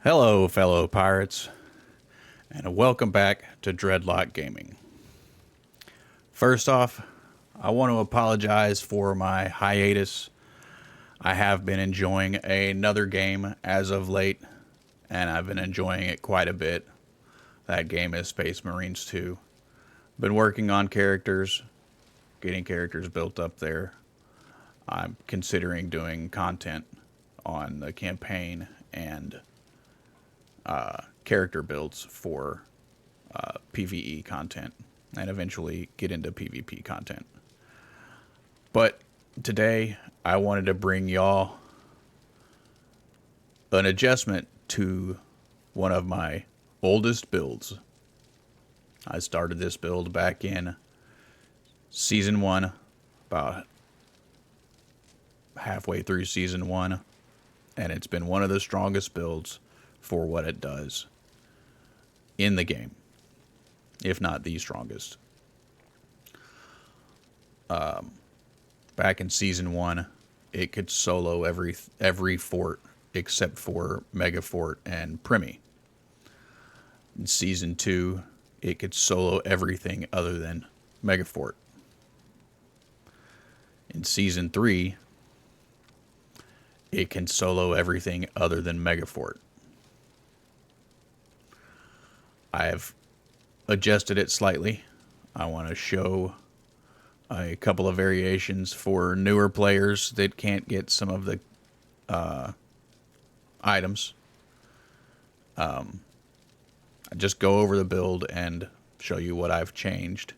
Hello, fellow pirates, and welcome back to Dreadlock Gaming. First off, I want to apologize for my hiatus. I have been enjoying another game as of late, and I've been enjoying it quite a bit. That game is Space Marines 2. Been working on characters, getting characters built up there. I'm considering doing content on the campaign and character builds for PvE content and eventually get into PvP content. But today I wanted to bring y'all an adjustment to one of my oldest builds. I started this build back in Season 1, about halfway through Season 1, and it's been one of the strongest builds for what it does in the game, if not the strongest. Back in Season 1, it could solo every fort except for Mega Fort and Primi. In Season 2, it could solo everything other than Mega Fort. In Season 3, it can solo everything other than Mega Fort. I have adjusted it slightly. I want to show a couple of variations for newer players that can't get some of the items. I just go over the build and show you what I've changed.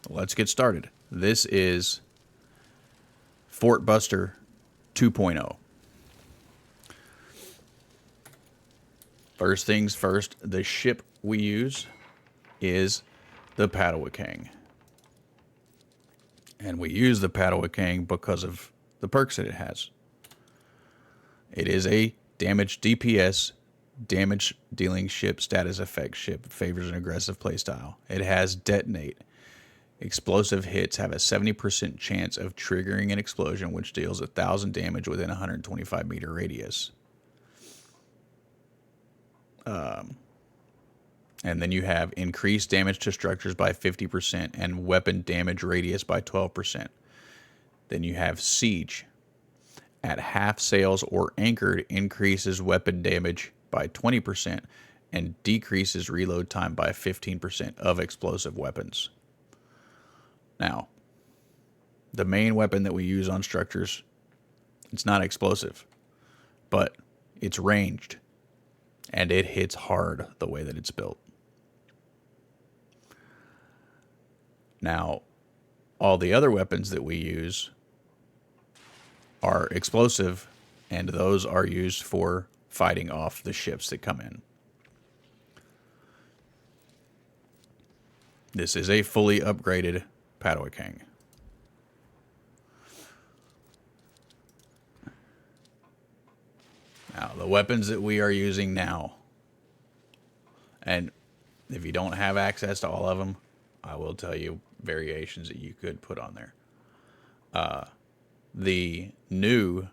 Let's get started. This is Fort Buster 2.0. First things first, the ship we use is the Padang. And we use the Padang because of the perks that it has. It is a damage DPS, damage dealing ship, status effect ship, favors an aggressive playstyle. It has detonate. Explosive hits have a 70% chance of triggering an explosion, which deals 1,000 damage within a 125 meter radius. And then you have increased damage to structures by 50% and weapon damage radius by 12%. Then you have Siege. At half sails or anchored, increases weapon damage by 20% and decreases reload time by 15% of explosive weapons. Now, the main weapon that we use on structures, it's not explosive, but it's ranged. And it hits hard the way that it's built. Now, all the other weapons that we use are explosive, and those are used for fighting off the ships that come in. This is a fully upgraded Padang. Now, the weapons that we are using now, and if you don't have access to all of them, I will tell you variations that you could put on there. The new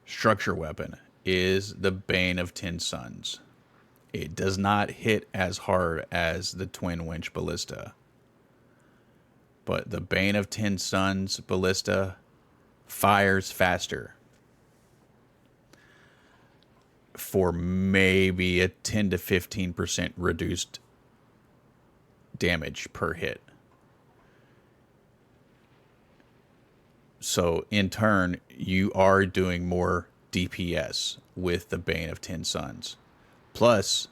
structure weapon is the Bane of 10 Suns. It does not hit as hard as the Twin Winch Ballista, but the Bane of 10 Suns Ballista fires faster for maybe a 10 to 15% reduced damage per hit. So in turn, you are doing more DPS with the Bane of 10 Suns. Plus,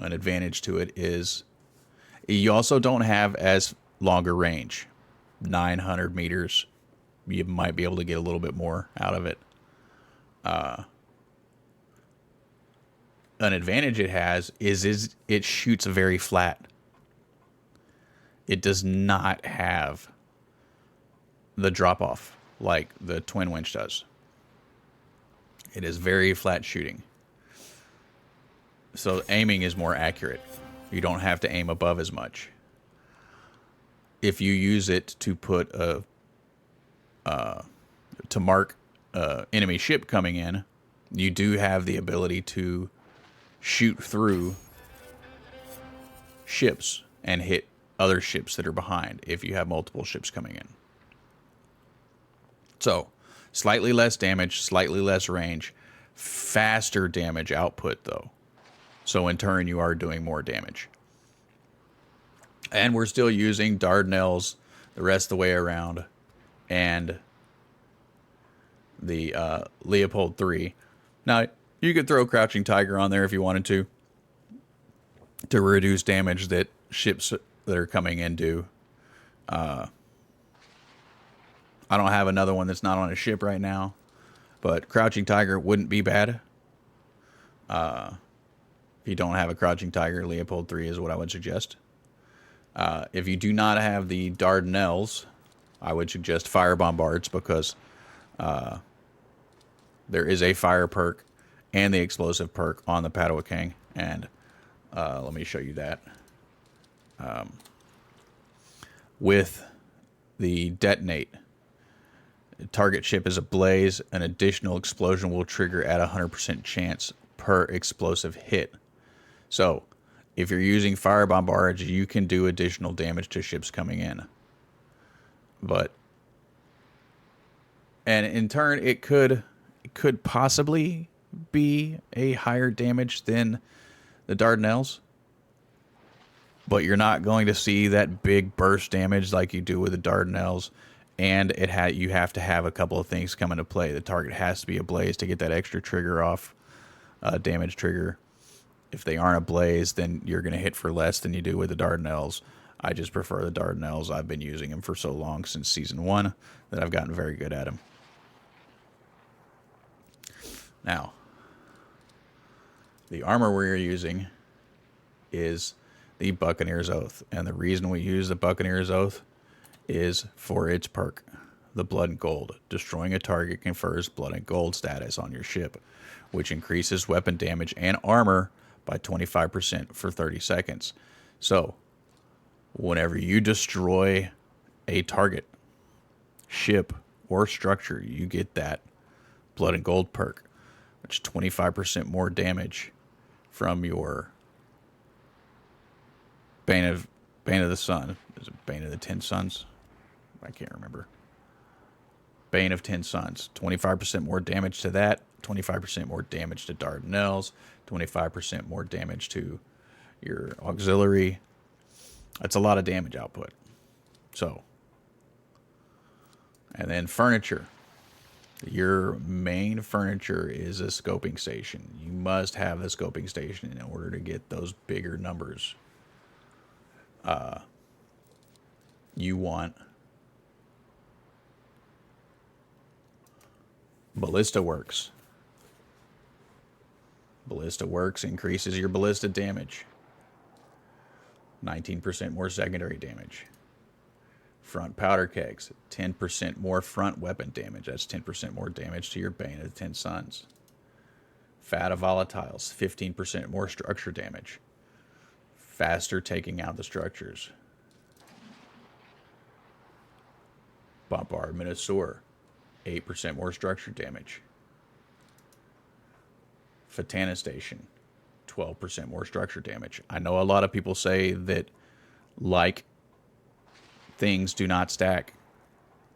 an advantage to it is you also don't have as longer range. 900 meters. You might be able to get a little bit more out of it. An advantage it has is it shoots very flat. It does not have the drop off like the Twin Winch does. It is very flat shooting. So aiming is more accurate. You don't have to aim above as much. If you use it to put to mark enemy ship coming in, you do have the ability to shoot through ships and hit other ships that are behind if you have multiple ships coming in. So, slightly less damage, slightly less range, faster damage output though. So in turn, you are doing more damage. And we're still using Dardanelles the rest of the way around, and the Leopold 3. Now, you could throw Crouching Tiger on there if you wanted to reduce damage that ships that are coming in do. I don't have another one that's not on a ship right now, but Crouching Tiger wouldn't be bad. If you don't have a Crouching Tiger, Leopold 3 is what I would suggest. If you do not have the Dardanelles, I would suggest Fire Bombards, because there is a fire perk and the explosive perk on the Padang, and let me show you that. With the detonate, target ship is ablaze. An additional explosion will trigger at 100% chance per explosive hit. So, if you're using fire bombards, you can do additional damage to ships coming in. And in turn, it could possibly be a higher damage than the Dardanelles, but you're not going to see that big burst damage like you do with the Dardanelles. And you have to have a couple of things come into play. The target has to be ablaze to get that extra trigger off, damage trigger. If they aren't ablaze, then you're going to hit for less than you do with the Dardanelles. I just prefer the Dardanelles. I've been using them for so long, since Season 1, that I've gotten very good at them. Now, the armor we're using is the Buccaneers Oath. And the reason we use the Buccaneers Oath is for its perk, the Blood and Gold. Destroying a target confers Blood and Gold status on your ship, which increases weapon damage and armor by 25% for 30 seconds. So, whenever you destroy a target, ship, or structure, you get that Blood and Gold perk, which is 25% more damage from your Bane of the Sun. Is it Bane of the 10 Suns? I can't remember. Bane of 10 Suns. 25% more damage to that. 25% more damage to Dardanelles. 25% more damage to your auxiliary. That's a lot of damage output. So, and then furniture. Your main furniture is a scoping station. You must have the scoping station in order to get those bigger numbers. You want Ballista Works. Ballista Works increases your ballista damage. 19% more secondary damage. Front powder kegs, 10% more front weapon damage. That's 10% more damage to your Bane of the 10 Suns. Fata Volatiles, 15% more structure damage. Faster taking out the structures. Bombard Minosaur, 8% more structure damage. Fatana Station, 12% more structure damage. I know a lot of people say that, like, things do not stack.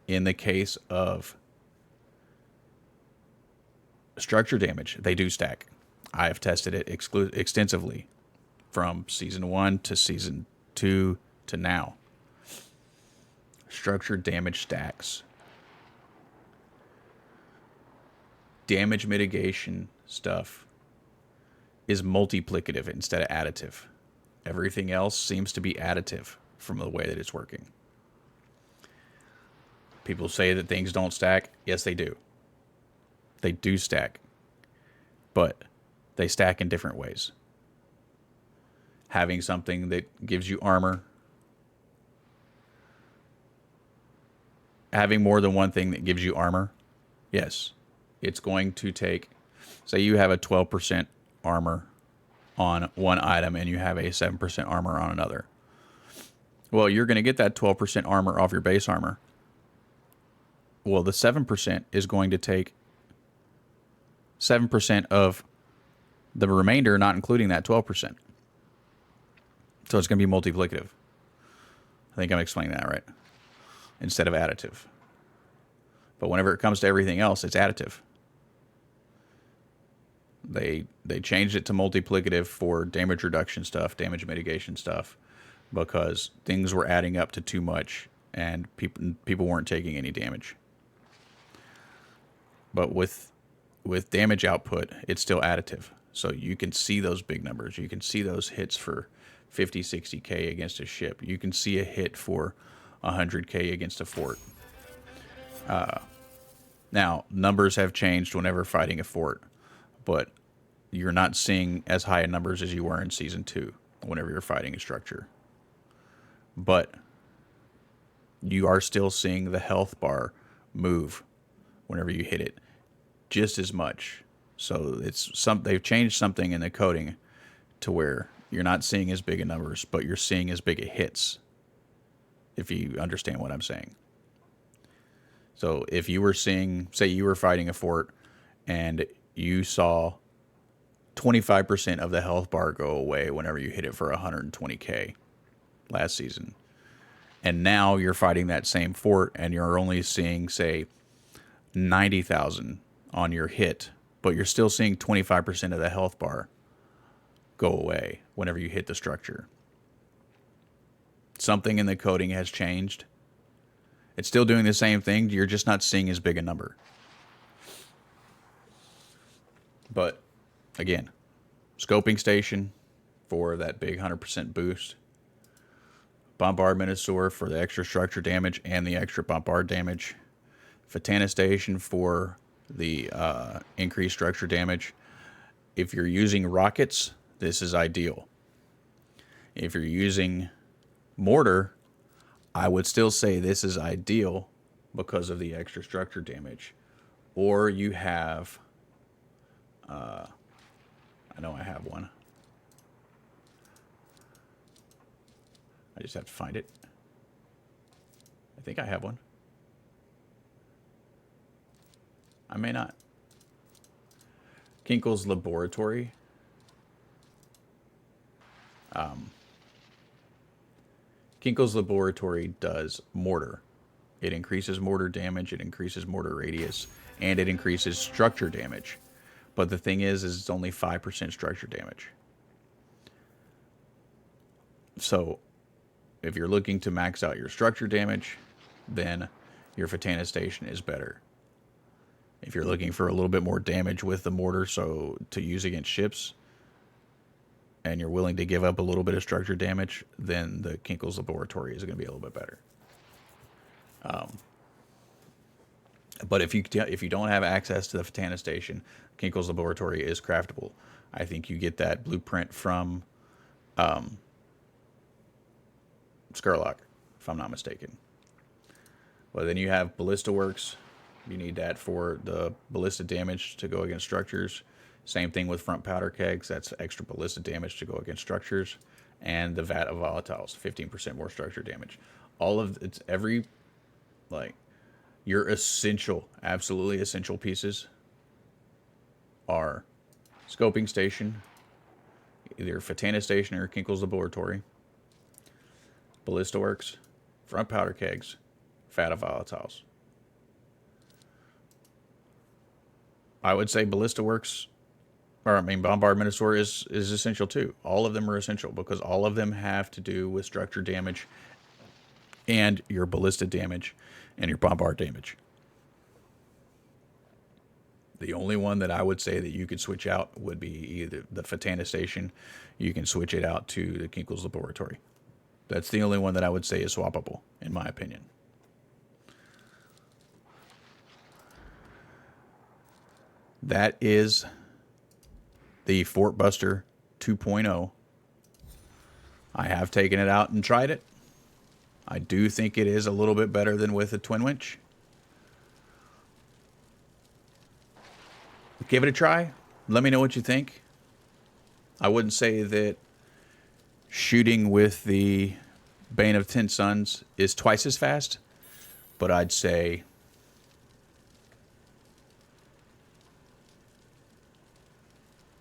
In the case of structure damage, they do stack. I have tested it extensively from Season 1 to Season 2 to now. Structure damage stacks. Damage mitigation stuff is multiplicative instead of additive. Everything else seems to be additive from the way that it's working. People say that things don't stack. Yes, they do. They do stack. But they stack in different ways. Having something that gives you armor. Having more than one thing that gives you armor. Yes. It's going to take, say you have a 12% armor on one item and you have a 7% armor on another. Well, you're going to get that 12% armor off your base armor. Well, the 7% is going to take 7% of the remainder, not including that 12%. So it's going to be multiplicative. I think I'm explaining that right. Instead of additive. But whenever it comes to everything else, it's additive. They changed it to multiplicative for damage reduction stuff, damage mitigation stuff, because things were adding up to too much and people weren't taking any damage. But with damage output, it's still additive. So you can see those big numbers. You can see those hits for 50, 60K against a ship. You can see a hit for 100K against a fort. Now, numbers have changed whenever fighting a fort, but you're not seeing as high numbers as you were in Season 2 whenever you're fighting a structure. But you are still seeing the health bar move whenever you hit it just as much. So they've changed something in the coding to where you're not seeing as big a numbers, but you're seeing as big a hits, if you understand what I'm saying. So if you were seeing, say you were fighting a fort and you saw 25% of the health bar go away whenever you hit it for 120K last season, and now you're fighting that same fort and you're only seeing, say, 90,000 on your hit, but you're still seeing 25% of the health bar go away whenever you hit the structure. Something in the coding has changed. It's still doing the same thing. You're just not seeing as big a number. But again, scoping station for that big 100% boost. Bombard Minosaur for the extra structure damage and the extra bombard damage. Fatana Station for the increased structure damage. If you're using rockets, this is ideal. If you're using mortar, I would still say this is ideal because of the extra structure damage. Or you have, I know I have one. I just have to find it. I think I have one. I may not. Kinkle's Laboratory. Kinkle's Laboratory does mortar. It increases mortar damage, it increases mortar radius, and it increases structure damage. But the thing is it's only 5% structure damage. So if you're looking to max out your structure damage, then your Fatana Station is better. If you're looking for a little bit more damage with the mortar, so to use against ships, and you're willing to give up a little bit of structure damage, then the Kinkle's Laboratory is going to be a little bit better. But if you don't have access to the Fatana Station, Kinkle's Laboratory is craftable. I think you get that blueprint from Skurlock, if I'm not mistaken. Well, then you have Ballista Works. You need that for the ballista damage to go against structures. Same thing with front powder kegs. That's extra ballista damage to go against structures. And the vat of volatiles, 15% more structure damage. All of it's every, like, your essential, absolutely essential pieces are scoping station, either Fatana Station or Kinkle's Laboratory, Ballista Works, front powder kegs, vat of volatiles. I would say Ballista Works, Bombard Minosaur is essential too. All of them are essential because all of them have to do with structure damage and your ballista damage and your bombard damage. The only one that I would say that you could switch out would be either the Fatana Station. You can switch it out to the Kinkle's Laboratory. That's the only one that I would say is swappable, in my opinion. That is the Fort Buster 2.0. I have taken it out and tried it. I do think it is a little bit better than with a twin winch. Give it a try. Let me know what you think. I wouldn't say that shooting with the Bane of 10 Suns is twice as fast, but I'd say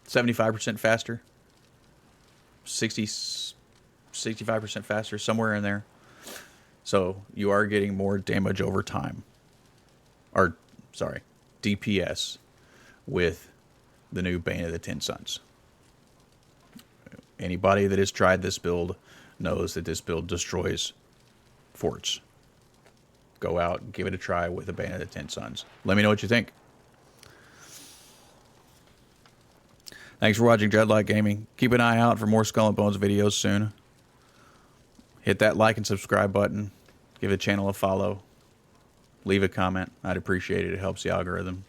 75% faster, 65% faster, somewhere in there. So you are getting more damage over time. Or, sorry, DPS with the new Bane of the Ten Suns. Anybody that has tried this build knows that this build destroys forts. Go out and give it a try with a Bane of the Ten Suns. Let me know what you think. Thanks for watching Dreadlock Gaming. Keep an eye out for more Skull and Bones videos soon. Hit that like and subscribe button. Give the channel a follow. Leave a comment. I'd appreciate it. It helps the algorithm.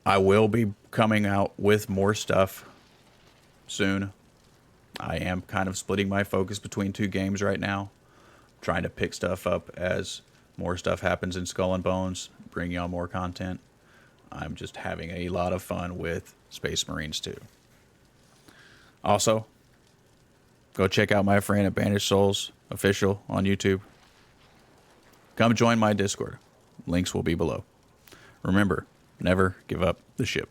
I will be coming out with more stuff soon. I am kind of splitting my focus between 2 games right now. Trying to pick stuff up as more stuff happens in Skull and Bones. Bring y'all more content. I'm just having a lot of fun with Space Marines 2. Also, go check out my friend at Banished Souls Official on YouTube. Come join my Discord. Links will be below. Remember, never give up the ship.